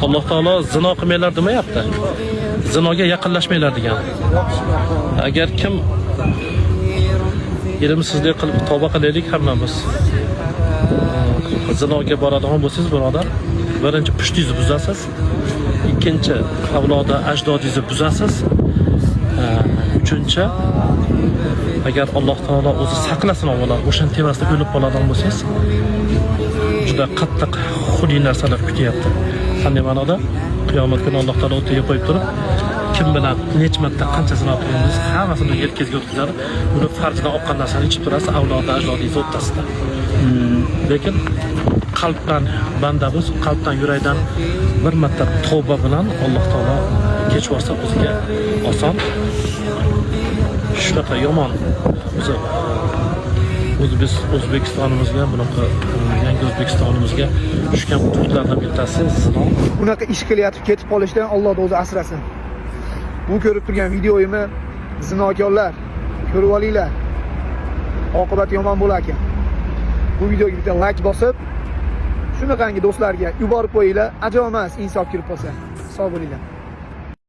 Alloh taolo zino qilmanglar demayapti. Zinoga yaqinlashmanglar degan. Agar kim ilmsizlik qilib tavba qilaylik hammamiz. Zinoga boradigan bo'lsangiz, birodar, birinchi pushtingizni buzasiz, ikkinchi avloda ajdodingizni buzasiz, uchinchi agar Alloh taolo o'zi saqlasin avvalo o'shan tevasida o'lib qoladigan bo'lsangiz, juda qattiq xuddi narsalar kutyapti. Qanday ma'noda? Qiyomat kuni Alloh taolo o'tiga qo'yib turib, kim bilan necha marta qancha zino qilgansiz, hammasini yelkangizga o'tkazadi. Uni farjidan oqqan narsani ichib turasiz, avloda ajdodingiz o'rtasida. Lekin qalbdan bandamiz, qalbdan yurakdan bir marta tavba bilan Alloh taolo kechib olsa o'ziga oson. Shunaqa yomon O'zbekistonimizga, bunaqa yangi O'zbekistonimizga tushgan hududlardan bittasi zino. Bunaqa ish qilyapti, ketib qolishdan Alloh o'zi asrasin. Bu ko'rib turgan videoyimni zinokorlar ko'rib olinglar. Oqibat yomon bo'lar ekan. Bu videoga bitta like bosib, shunaqangi do'stlarga yuborib qo'yinglar. Ajoyib emas, insof kirib qolsa. Sog' bo'linglar.